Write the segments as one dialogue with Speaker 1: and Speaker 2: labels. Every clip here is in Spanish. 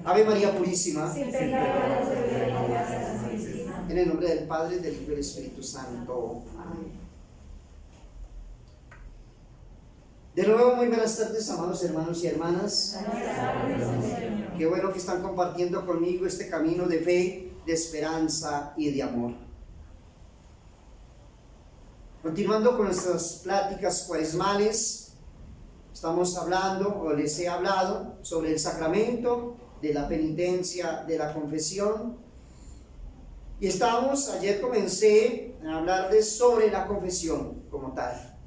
Speaker 1: Ave María Purísima.
Speaker 2: Sin pecado concebida.
Speaker 1: En el nombre del Padre, del Hijo y del Espíritu Santo. Amén. De nuevo, muy buenas tardes, amados hermanos y hermanas. Qué bueno que están compartiendo conmigo este camino de fe, de esperanza y de amor. Continuando con nuestras pláticas cuaresmales, estamos hablando, o les he hablado, sobre el sacramento de la penitencia, de la confesión. Y ayer comencé a hablarles sobre la confesión como tal.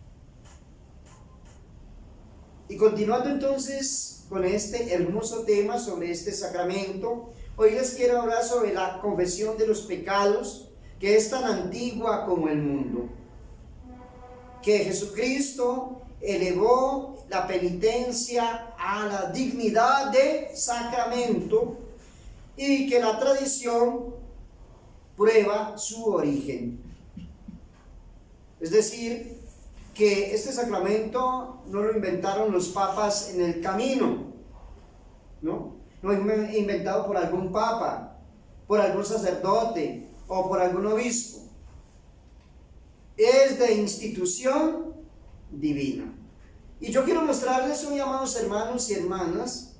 Speaker 1: Y continuando entonces con este hermoso tema sobre este sacramento, hoy les quiero hablar sobre la confesión de los pecados, que es tan antigua como el mundo. Que Jesucristo elevó la penitencia a la dignidad de sacramento y que la tradición prueba su origen. Es decir, que este sacramento no lo inventaron los papas en el camino, no es inventado por algún papa, por algún sacerdote o por algún obispo. Es de institución divina. Y yo quiero mostrarles hoy, amados hermanos y hermanas,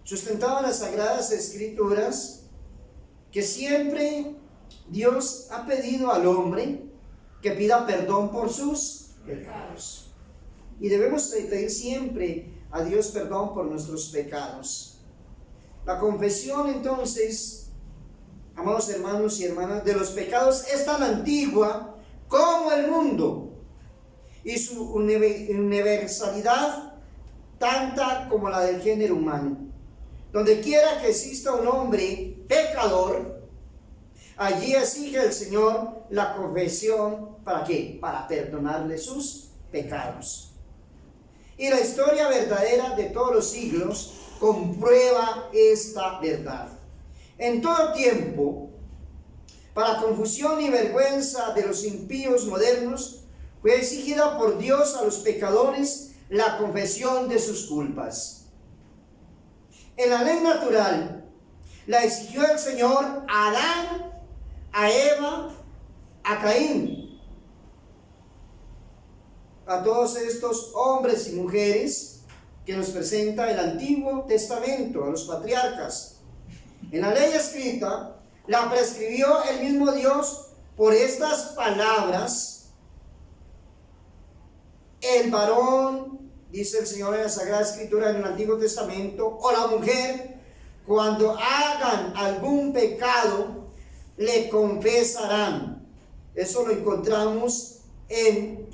Speaker 1: sustentado en las Sagradas Escrituras, que siempre Dios ha pedido al hombre que pida perdón por sus pecados. Y debemos pedir siempre a Dios perdón por nuestros pecados. La confesión, entonces, amados hermanos y hermanas, de los pecados es tan antigua como el mundo, y su universalidad tanta como la del género humano. Donde quiera que exista un hombre pecador, allí exige el Señor la confesión. ¿Para qué? Para perdonarle sus pecados. Y la historia verdadera de todos los siglos comprueba esta verdad. En todo tiempo, para confusión y vergüenza de los impíos modernos, fue exigida por Dios a los pecadores la confesión de sus culpas. En la ley natural, la exigió el Señor a Adán, a Eva, a Caín, a todos estos hombres y mujeres que nos presenta el Antiguo Testamento, a los patriarcas. En la ley escrita, la prescribió el mismo Dios por estas palabras: el varón, dice el Señor en la Sagrada Escritura en el Antiguo Testamento, o la mujer, cuando hagan algún pecado, le confesarán. Eso lo encontramos en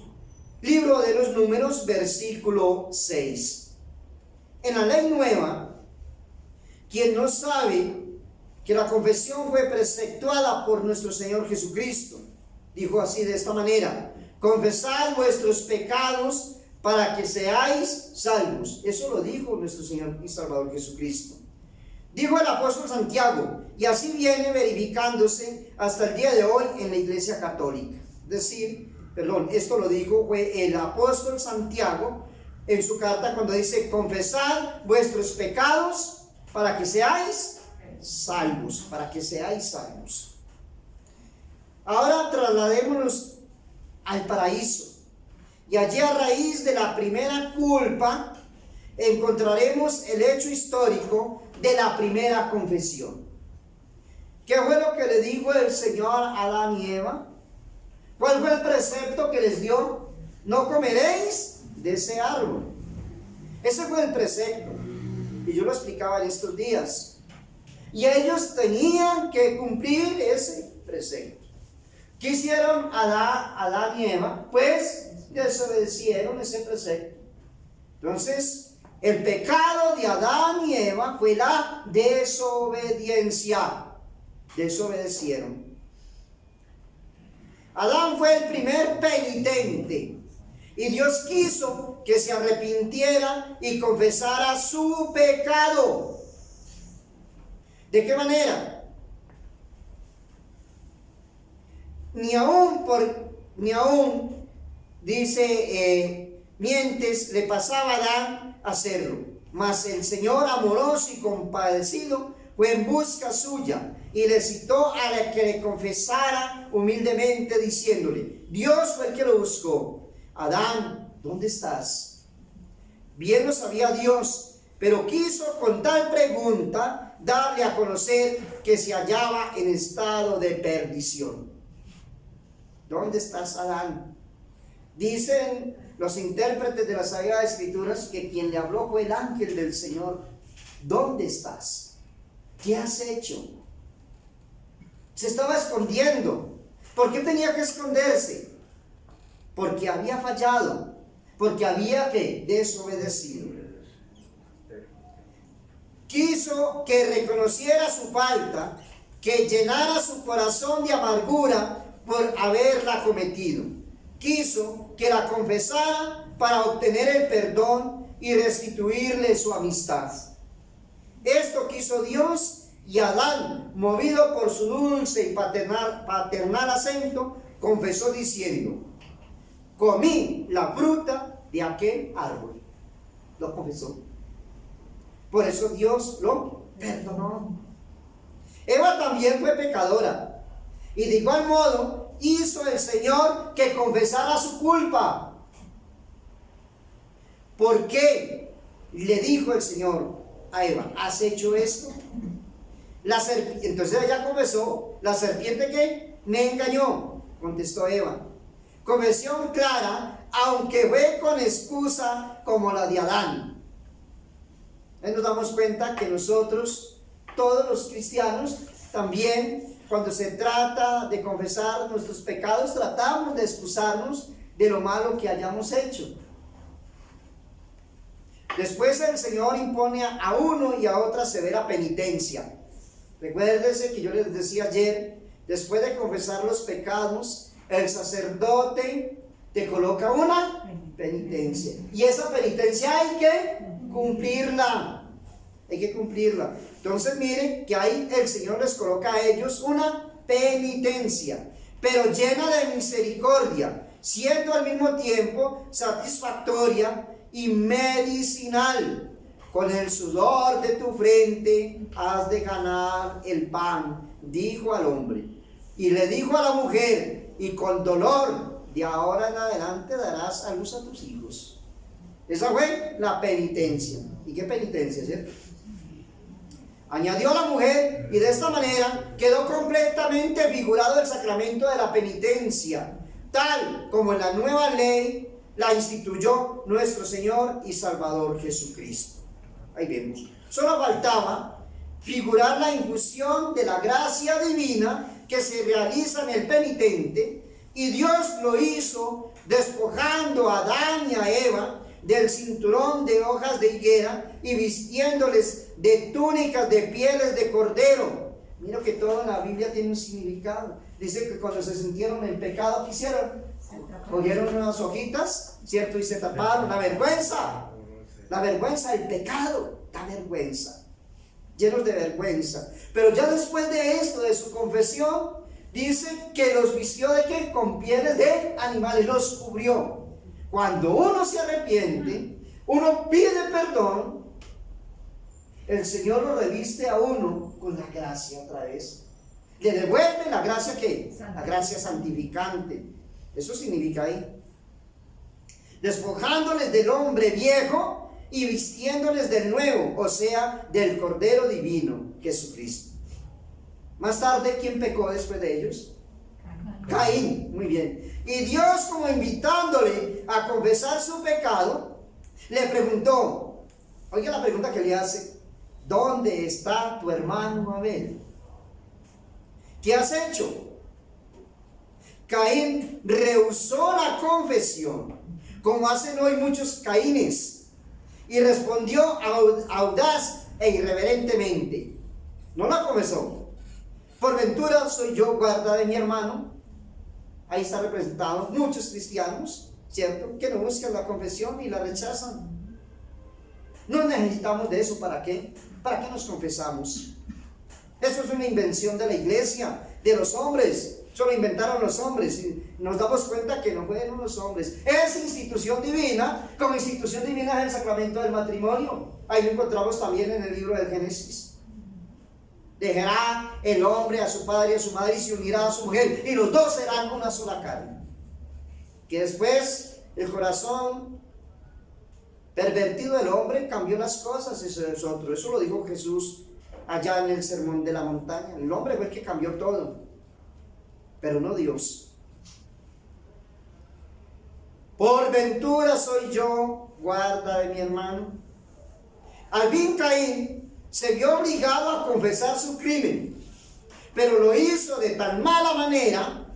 Speaker 1: Libro de los Números, versículo 6. En la ley nueva, quien no sabe que la confesión fue preceptuada por nuestro Señor Jesucristo, dijo así de esta manera: confesad vuestros pecados para que seáis salvos. Eso lo dijo nuestro Señor y Salvador Jesucristo. Dijo el apóstol Santiago, y así viene verificándose hasta el día de hoy en la Iglesia Católica. Esto lo dijo fue el apóstol Santiago en su carta cuando dice: confesad vuestros pecados para que seáis salvos, para que seáis salvos. Ahora trasladémonos al paraíso, y allí, a raíz de la primera culpa, encontraremos el hecho histórico de la primera confesión. ¿Qué fue lo que le dijo el Señor a Adán y Eva? ¿Cuál fue el precepto que les dio? No comeréis de ese árbol. Ese fue el precepto, y yo lo explicaba en estos días, y ellos tenían que cumplir ese precepto. ¿Qué hicieron Adán y Eva? Pues desobedecieron ese precepto. Entonces, el pecado de Adán y Eva fue la desobediencia. Desobedecieron. Adán fue el primer penitente, y Dios quiso que se arrepintiera y confesara su pecado. ¿De qué manera? Ni aún dice, mientes le pasaba a Adán hacerlo, mas el Señor, amoroso y compadecido, fue en busca suya y le citó a la que le confesara humildemente diciéndole: Dios fue el que lo buscó. Adán, ¿dónde estás? Bien lo sabía Dios, pero quiso con tal pregunta darle a conocer que se hallaba en estado de perdición. ¿Dónde estás, Adán? Dicen los intérpretes de las Sagradas Escrituras que quien le habló fue el ángel del Señor. ¿Dónde estás? ¿Qué has hecho? Se estaba escondiendo. ¿Por qué tenía que esconderse? Porque había fallado, porque había desobedecido. Quiso que reconociera su falta, que llenara su corazón de amargura por haberla cometido. Quiso que la confesara para obtener el perdón y restituirle su amistad. Esto quiso Dios, y Adán, movido por su dulce y paternal acento, confesó diciendo: comí la fruta de aquel árbol. Lo confesó. Por eso Dios lo perdonó. Eva también fue pecadora, y de igual modo hizo el Señor que confesara su culpa. ¿Por qué? Le dijo el Señor a Eva: ¿has hecho esto? Entonces ella confesó: ¿la serpiente qué? Me engañó, contestó Eva. Confesión clara, aunque fue con excusa como la de Adán. Ahí nos damos cuenta que nosotros, todos los cristianos, también cuando se trata de confesar nuestros pecados, tratamos de excusarnos de lo malo que hayamos hecho. Después el Señor impone a uno y a otra severa penitencia. Recuérdense que yo les decía ayer, después de confesar los pecados, el sacerdote te coloca una penitencia. Y esa penitencia hay que cumplirla. Hay que cumplirla. Entonces miren que ahí el Señor les coloca a ellos una penitencia, pero llena de misericordia, siendo al mismo tiempo satisfactoria y medicinal. Con el sudor de tu frente has de ganar el pan, dijo al hombre. Y le dijo a la mujer: y con dolor de ahora en adelante darás a luz a tus hijos. Esa fue la penitencia. ¿Y qué penitencia, cierto? Añadió la mujer, y de esta manera quedó completamente figurado el sacramento de la penitencia, tal como en la nueva ley la instituyó nuestro Señor y Salvador Jesucristo. Ahí vemos. Solo faltaba figurar la infusión de la gracia divina que se realiza en el penitente, y Dios lo hizo despojando a Adán y a Eva del cinturón de hojas de higuera y vistiéndoles de túnicas de pieles de cordero. Mira que todo en la Biblia tiene un significado. Dice que cuando se sintieron en pecado, ¿qué hicieron? Cogieron unas hojitas, ¿cierto? Y se taparon. La vergüenza, el pecado, da vergüenza. Llenos de vergüenza. Pero ya después de esto, de su confesión, dice que los vistió ¿de qué? Con pieles de animales, los cubrió. Cuando uno se arrepiente, uno pide perdón, el Señor lo reviste a uno con la gracia otra vez. Le devuelve la gracia ¿qué? La gracia santificante. Eso significa ahí. Despojándoles del hombre viejo y vistiéndoles del nuevo, o sea, del Cordero Divino, Jesucristo. Más tarde, ¿quién pecó después de ellos? Caín, muy bien. Y Dios, como invitándole a confesar su pecado, le preguntó, oiga la pregunta que le hace: ¿dónde está tu hermano Abel? ¿Qué has hecho? Caín rehusó la confesión, como hacen hoy muchos Caínes, y respondió audaz e irreverentemente. No la confesó. Por ventura soy yo guarda de mi hermano. Ahí está representado muchos cristianos, ¿cierto?, que no buscan la confesión y la rechazan. No necesitamos de eso. ¿Para qué? ¿Para qué nos confesamos? Eso es una invención de la iglesia, de los hombres. Eso lo inventaron los hombres, y nos damos cuenta que no fueron los hombres. Es institución divina, como institución divina es el sacramento del matrimonio. Ahí lo encontramos también en el libro del Génesis. Dejará el hombre a su padre y a su madre y se unirá a su mujer, y los dos serán una sola carne. Que después el corazón pervertido del hombre cambió las cosas, eso es otro. Eso lo dijo Jesús allá en el sermón de la montaña. El hombre fue el que cambió todo, pero no Dios. Por ventura soy yo, guarda de mi hermano. Al fin Caín se vio obligado a confesar su crimen, pero lo hizo de tan mala manera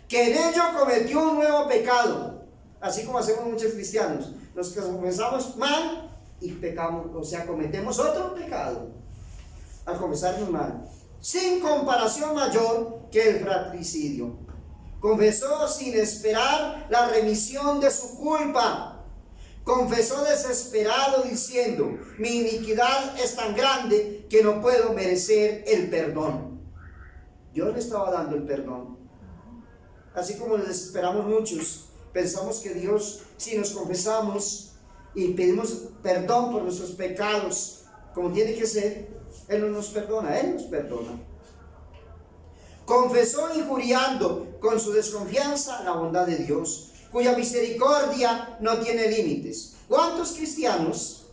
Speaker 1: que en ello cometió un nuevo pecado, así como hacemos muchos cristianos. Nos confesamos mal y pecamos, o sea, cometemos otro pecado al confesarnos mal, sin comparación mayor que el fratricidio. Confesó sin esperar la remisión de su culpa. Confesó desesperado diciendo: mi iniquidad es tan grande que no puedo merecer el perdón. Dios le estaba dando el perdón. Así como nos desesperamos muchos, pensamos que Dios, si nos confesamos y pedimos perdón por nuestros pecados, como tiene que ser, Él no nos perdona, Él nos perdona. Confesó injuriando con su desconfianza la bondad de Dios, cuya misericordia no tiene límites. ¿Cuántos cristianos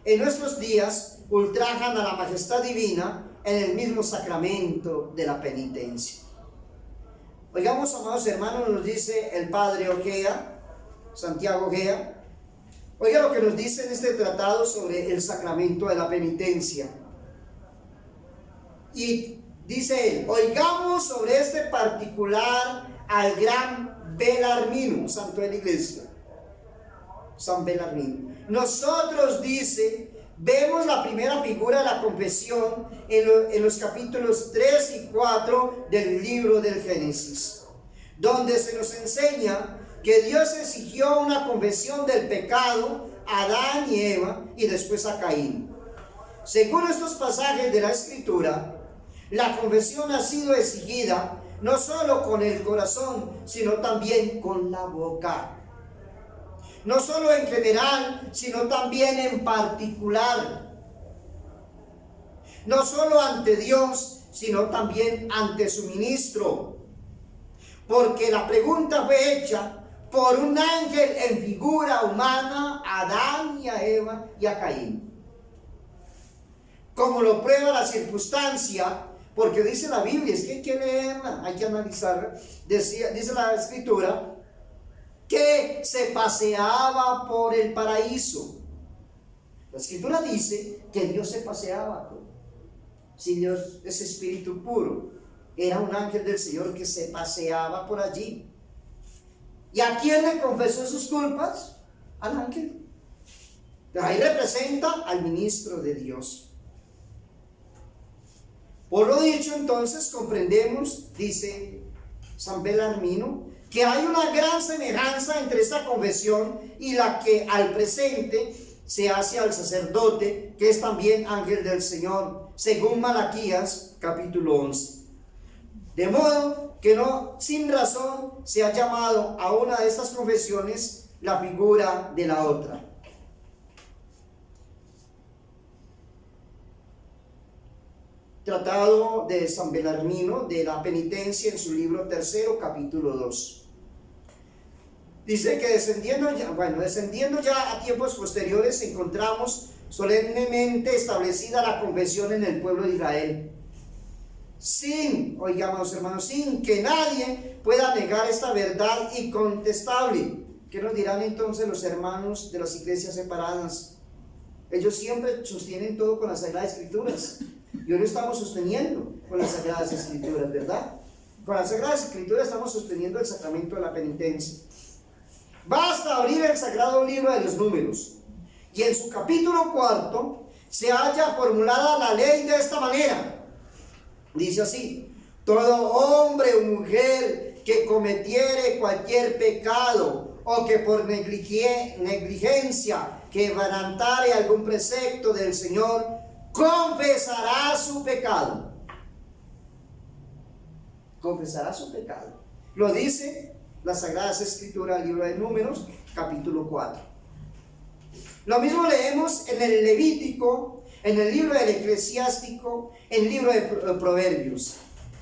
Speaker 1: en nuestros días ultrajan a la majestad divina en el mismo sacramento de la penitencia? Oigamos, amados hermanos, nos dice el padre Ojea, Santiago Ojea. Oiga lo que nos dice en este tratado sobre el sacramento de la penitencia. Y dice él: oigamos sobre este particular al gran Belarmino, santo de la iglesia, San Belarmino. Nosotros, dice, vemos la primera figura de la confesión en los capítulos 3 y 4 del libro del Génesis, donde se nos enseña que Dios exigió una confesión del pecado a Adán y Eva y después a Caín. Según estos pasajes de la Escritura, la confesión ha sido exigida no solo con el corazón, sino también con la boca. No solo en general, sino también en particular. No solo ante Dios, sino también ante su ministro. Porque la pregunta fue hecha por un ángel en figura humana a Adán y a Eva y a Caín. Como lo prueba la circunstancia, porque dice la Biblia, es que hay que leerla, hay que analizarla. Dice la Escritura que se paseaba por el paraíso. La Escritura dice que Dios se paseaba. Si Dios es espíritu puro, era un ángel del Señor que se paseaba por allí. ¿Y a quién le confesó sus culpas? Al ángel. Ahí representa al ministro de Dios. Por lo dicho, entonces, comprendemos, dice San Belarmino, que hay una gran semejanza entre esta confesión y la que al presente se hace al sacerdote, que es también ángel del Señor, según Malaquías capítulo 11. De modo que no sin razón se ha llamado a una de estas confesiones la figura de la otra. Tratado de San Belarmino de la penitencia en su libro 3, capítulo 2. Dice que descendiendo ya a tiempos posteriores encontramos solemnemente establecida la confesión en el pueblo de Israel. Oigamos hermanos, sin que nadie pueda negar esta verdad incontestable. ¿Qué nos dirán entonces los hermanos de las iglesias separadas? Ellos siempre sostienen todo con las Sagradas Escrituras. Y hoy lo estamos sosteniendo con las Sagradas Escrituras, ¿verdad? Con las Sagradas Escrituras estamos sosteniendo el sacramento de la penitencia. Basta abrir el sagrado libro de los Números, y en su capítulo 4 se halla formulada la ley de esta manera. Dice así: todo hombre o mujer que cometiere cualquier pecado o que por negligencia quebrantare algún precepto del Señor, confesará su pecado. Confesará su pecado. Lo dice las Sagradas Escrituras, libro de Números, capítulo 4. Lo mismo leemos en el Levítico, en el libro del Eclesiástico, en el libro de Proverbios.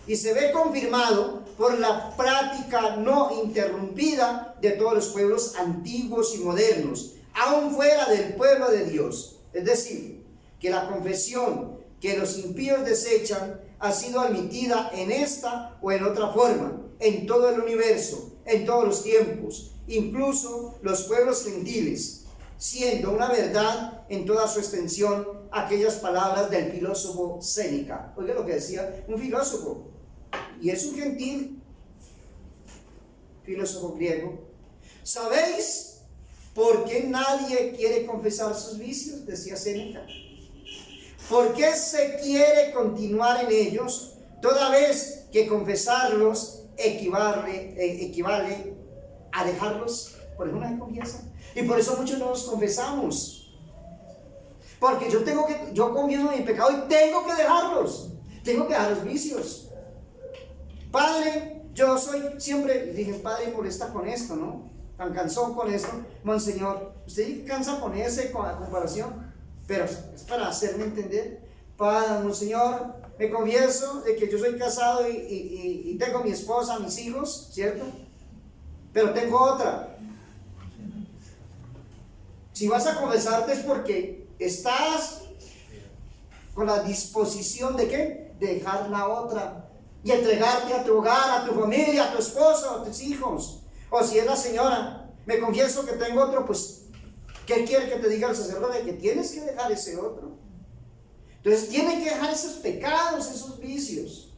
Speaker 1: Y se ve confirmado por la práctica no interrumpida de todos los pueblos antiguos y modernos, aún fuera del pueblo de Dios. Es decir, que la confesión que los impíos desechan ha sido admitida en esta o en otra forma, en todo el universo, en todos los tiempos, incluso los pueblos gentiles, siendo una verdad en toda su extensión aquellas palabras del filósofo Séneca. Oiga lo que decía un filósofo, y es un gentil filósofo griego. ¿Sabéis por qué nadie quiere confesar sus vicios?, decía Séneca. ¿Por qué se quiere continuar en ellos, toda vez que confesarlos equivale a dejarlos? Por eso nadie confiesa. Y por eso muchos no nos confesamos. Porque yo confieso mi pecado y tengo que dejarlos. Tengo que dejar los vicios. Padre, yo soy siempre, dije, Padre, molesta con esto, ¿no? Tan cansón con esto. Monseñor, usted cansa con esa comparación, pero es para hacerme entender. Padre, Monseñor, me confieso de que yo soy casado y tengo mi esposa, mis hijos, ¿cierto? Pero tengo otra. Si vas a confesarte es porque estás con la disposición de ¿qué? De dejar la otra y entregarte a tu hogar, a tu familia, a tu esposa, a tus hijos. O si es la señora, me confieso que tengo otro, pues ¿qué quiere que te diga el sacerdote? Que tienes que dejar ese otro. Entonces tienes que dejar esos pecados, esos vicios.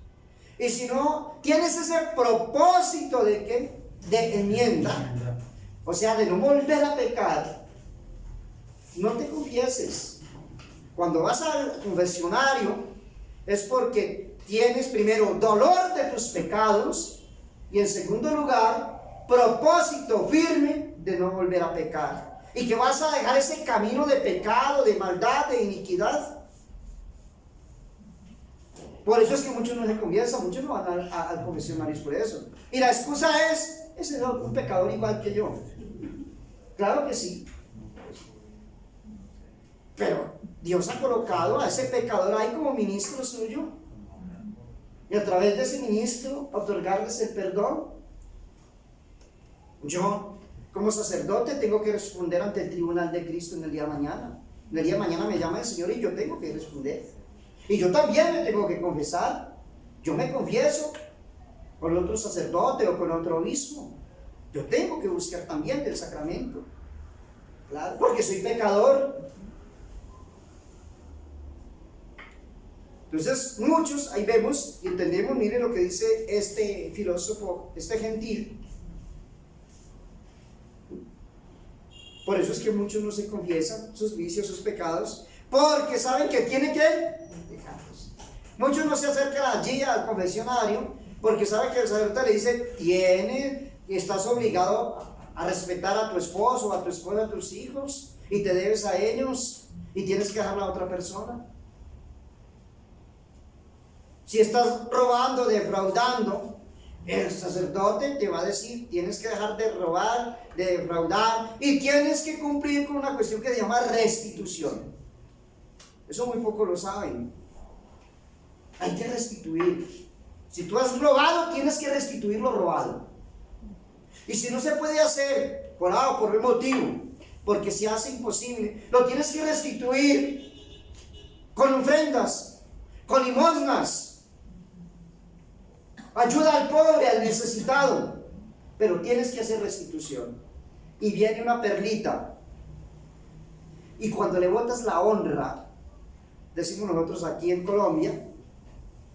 Speaker 1: Y si no tienes ese propósito de ¿qué? De enmienda, o sea, de no volver a pecar, no te confieses. Cuando vas al confesionario es porque tienes primero dolor de tus pecados y en segundo lugar propósito firme de no volver a pecar, y que vas a dejar ese camino de pecado, de maldad, de iniquidad. Por eso es que muchos no se confiesan, muchos no van al confesionario por eso. Y la excusa es un pecador igual que yo. Claro que sí. Pero Dios ha colocado a ese pecador ahí como ministro suyo. Y a través de ese ministro otorgarles el perdón. Yo, como sacerdote, tengo que responder ante el tribunal de Cristo en el día de mañana. En el día de mañana me llama el Señor y yo tengo que responder. Y yo también me tengo que confesar. Yo me confieso con otro sacerdote o con otro obispo. Yo tengo que buscar también del sacramento. Claro, porque soy pecador. Entonces, muchos, ahí vemos y entendemos, miren lo que dice este filósofo, este gentil. Por eso es que muchos no se confiesan sus vicios, sus pecados, porque saben que tienen que dejarlos. Muchos no se acercan allí al confesionario, porque saben que el sacerdote le dice, estás obligado a respetar a tu esposo, a tu esposa, a tus hijos, y te debes a ellos, y tienes que dejar a otra persona. Si estás robando, defraudando, el sacerdote te va a decir, tienes que dejar de robar, de defraudar, y tienes que cumplir con una cuestión que se llama restitución. Eso muy pocos lo saben. Hay que restituir. Si tú has robado, tienes que restituir lo robado. Y si no se puede hacer por A o por B motivo, porque se hace imposible, lo tienes que restituir con ofrendas, con limosnas. Ayuda al pobre, al necesitado, pero tienes que hacer restitución. Y viene una perlita, y cuando le botas la honra, decimos nosotros aquí en Colombia,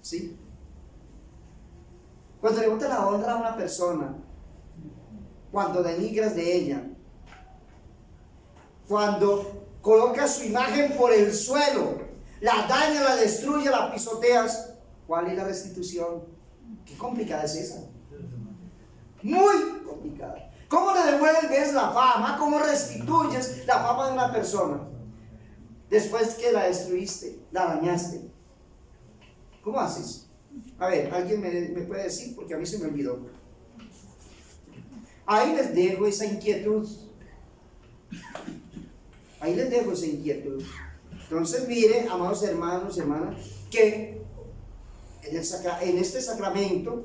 Speaker 1: ¿sí? Cuando le botas la honra a una persona, cuando denigras de ella, cuando colocas su imagen por el suelo, la dañas, la destruyes, la pisoteas, ¿cuál es la restitución? Qué complicada es esa. Muy complicada. ¿Cómo le devuelves la fama? ¿Cómo restituyes la fama de una persona después que la destruiste, la dañaste? ¿Cómo haces? A ver, ¿alguien me puede decir? Porque a mí se me olvidó. Ahí les dejo esa inquietud. Ahí les dejo esa inquietud. Entonces, mire, amados hermanos y hermanas, que en este sacramento,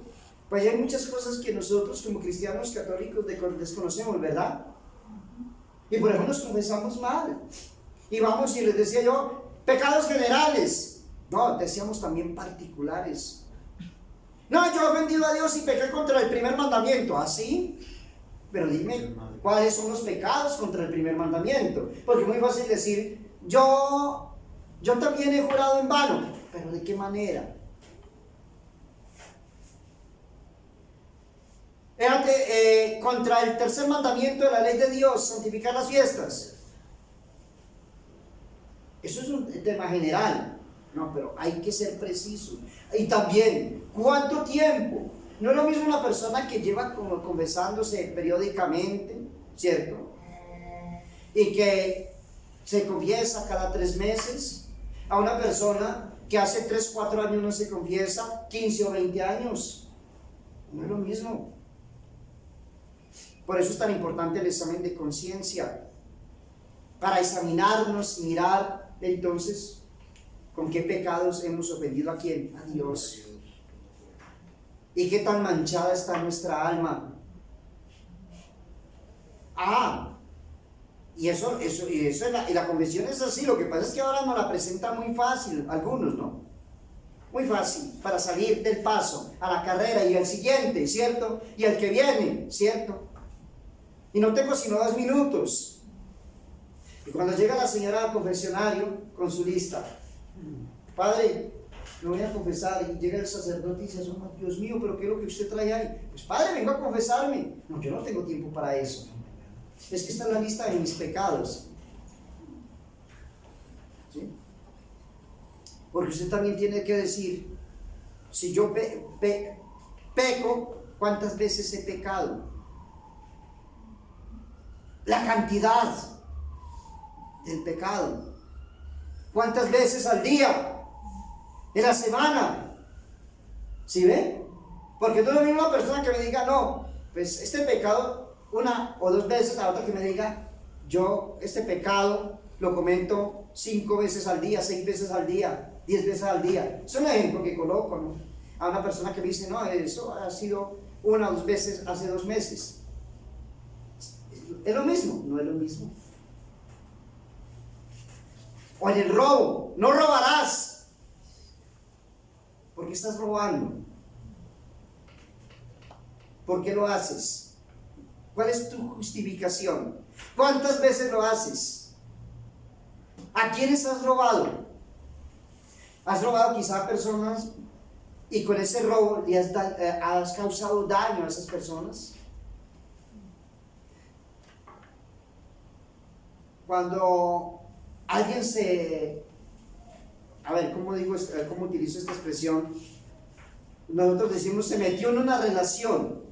Speaker 1: pues hay muchas cosas que nosotros como cristianos católicos desconocemos, ¿verdad? Y por eso nos confesamos mal. Y vamos, y les decía yo, pecados generales. No, decíamos también particulares. No, yo he ofendido a Dios y pequé contra el primer mandamiento. ¿Así? Pero dime, ¿cuáles son los pecados contra el primer mandamiento? Porque es muy fácil decir, yo también he jurado en vano. ¿Pero de qué manera? Contra el tercer mandamiento de la ley de Dios, santificar las fiestas. Eso es un tema general. No, pero hay que ser preciso. Y también, ¿cuánto tiempo? No es lo mismo una persona que lleva como confesándose periódicamente, ¿cierto? Y que se confiesa cada 3 meses, a una persona que hace 3, 4 años no se confiesa, 15 o 20 años. No es lo mismo. Por eso es tan importante el examen de conciencia, para examinarnos y mirar entonces con qué pecados hemos ofendido a quién, a Dios, y qué tan manchada está nuestra alma. Y la confesión es así. Lo que pasa es que ahora nos la presenta muy fácil, algunos, ¿no? Muy fácil, para salir del paso a la carrera y al siguiente, ¿cierto? Y al que viene, ¿cierto? Y no tengo sino 2 minutos. Y cuando llega la señora al confesionario con su lista, padre, me voy a confesar, y llega el sacerdote y dice, oh, Dios mío, pero ¿qué es lo que usted trae ahí? Pues padre, vengo a confesarme. No, yo no tengo tiempo para eso. Es que está en la lista de mis pecados. ¿Sí? Porque usted también tiene que decir, si yo peco, ¿cuántas veces he pecado? La cantidad del pecado. ¿Cuántas veces al día? En la semana. ¿Sí ve? Porque no es lo mismo una persona que me diga, no, pues este pecado 1 o 2 veces, a otra que me diga, yo este pecado lo comento 5 veces al día, 6 veces al día, 10 veces al día. Es un ejemplo que coloco, ¿no? A una persona que me dice, no, eso ha sido 1 o 2 veces hace 2 meses. ¿Es lo mismo? No es lo mismo. O en el robo, no robarás. ¿Por qué estás robando? ¿Por qué lo haces? ¿Cuál es tu justificación? ¿Cuántas veces lo haces? ¿A quiénes has robado? ¿Has robado quizá a personas y con ese robo le has causado daño a esas personas? Cuando alguien ¿cómo utilizo esta expresión? Nosotros decimos se metió en una relación.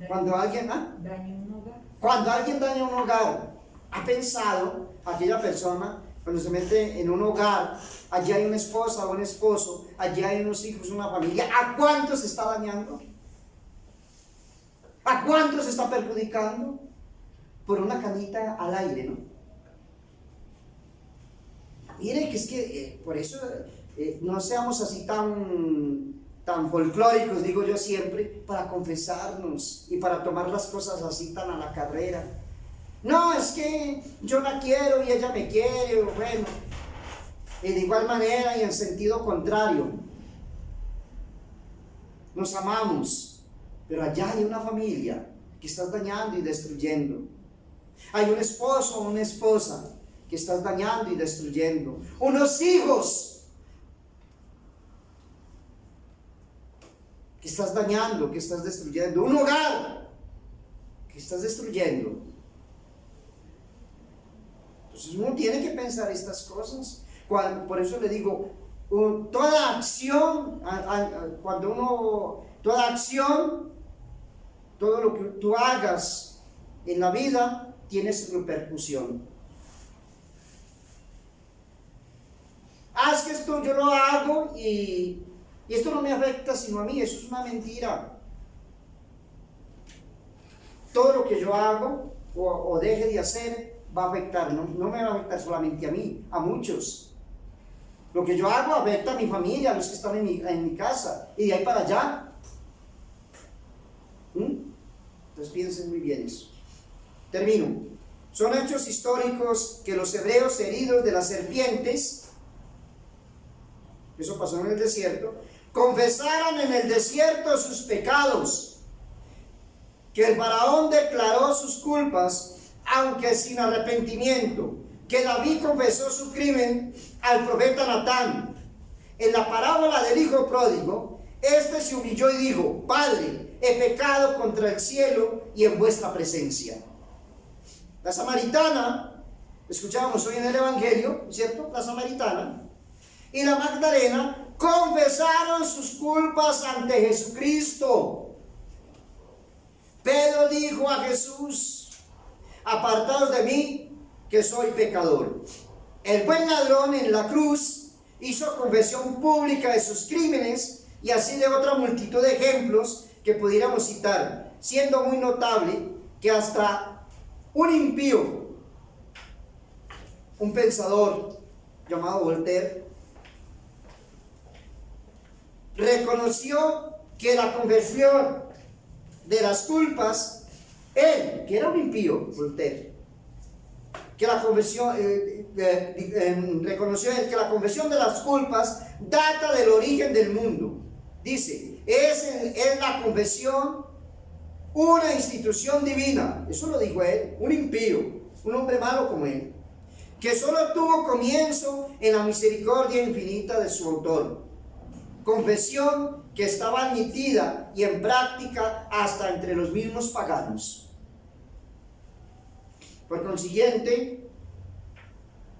Speaker 1: Cuando alguien daña un hogar, ha pensado aquella persona, cuando se mete en un hogar, allí hay una esposa o un esposo, allí hay unos hijos, una familia, ¿a cuántos se está dañando? ¿A cuántos se está perjudicando? Por una canita al aire, ¿no? Mire que es que por eso no seamos así tan folclóricos, digo yo siempre, para confesarnos y para tomar las cosas así tan a la carrera. No, es que yo la quiero y ella me quiere, bueno, y de igual manera y en sentido contrario, nos amamos, pero allá hay una familia que estás dañando y destruyendo. Hay un esposo o una esposa que estás dañando y destruyendo. Unos hijos que estás dañando, que estás destruyendo. Un hogar que estás destruyendo. Entonces uno tiene que pensar estas cosas. Por eso le digo, toda acción, todo lo que tú hagas en la vida tiene su repercusión. Es que esto yo lo hago y esto no me afecta sino a mí. Eso es una mentira. Todo lo que yo hago o deje de hacer va a afectar, no me va a afectar solamente a mí, a muchos. Lo que yo hago afecta a mi familia, a los que están en mi casa, y de ahí para allá. Entonces piensen muy bien eso. Termino. Son hechos históricos que los hebreos heridos de las serpientes, eso pasó en el desierto, confesaron en el desierto sus pecados, que el faraón declaró sus culpas, aunque sin arrepentimiento, que David confesó su crimen al profeta Natán. En la parábola del hijo pródigo, este se humilló y dijo: Padre, he pecado contra el cielo y en vuestra presencia. La samaritana, escuchábamos hoy en el Evangelio, ¿cierto? La samaritana y la Magdalena confesaron sus culpas ante Jesucristo. Pedro dijo a Jesús: apartaos de mí, que soy pecador. El buen ladrón en la cruz hizo confesión pública de sus crímenes, y así de otra multitud de ejemplos que pudiéramos citar, siendo muy notable que hasta un impío, un pensador llamado Voltaire, reconoció que la confesión de las culpas, él, que era un impío, Voltaire, que la confesión, reconoció él que la confesión de las culpas data del origen del mundo. Dice, es la confesión una institución divina. Eso lo dijo él, un impío, un hombre malo como él, que solo tuvo comienzo en la misericordia infinita de su autor. Confesión que estaba admitida y en práctica hasta entre los mismos paganos. Por consiguiente,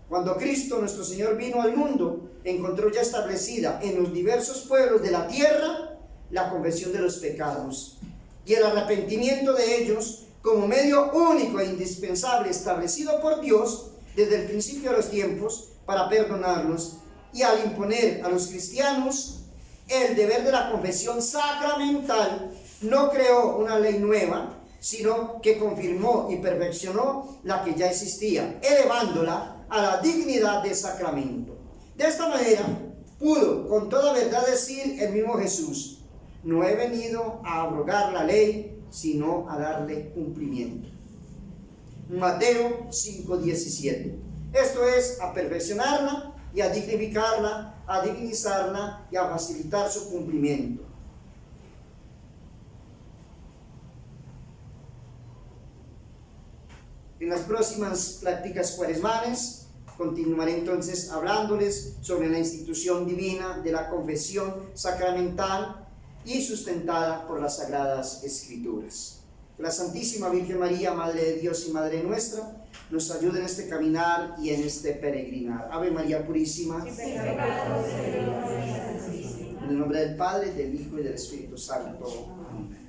Speaker 1: cuando Cristo nuestro Señor vino al mundo, encontró ya establecida en los diversos pueblos de la tierra la confesión de los pecados y el arrepentimiento de ellos como medio único e indispensable establecido por Dios desde el principio de los tiempos para perdonarlos, y al imponer a los cristianos el deber de la confesión sacramental, no creó una ley nueva, sino que confirmó y perfeccionó la que ya existía, elevándola a la dignidad de sacramento. De esta manera pudo con toda verdad decir el mismo Jesús: no he venido a abrogar la ley, sino a darle cumplimiento. Mateo 5:17. Esto es, a perfeccionarla y a dignificarla, a divinizarla y a facilitar su cumplimiento. En las próximas prácticas cuaresmales continuaré entonces hablándoles sobre la institución divina de la confesión sacramental y sustentada por las Sagradas Escrituras. Que la Santísima Virgen María, Madre de Dios y Madre nuestra, nos ayude en este caminar y en este peregrinar. Ave María Purísima. En el nombre del Padre, del Hijo y del Espíritu Santo. Amén.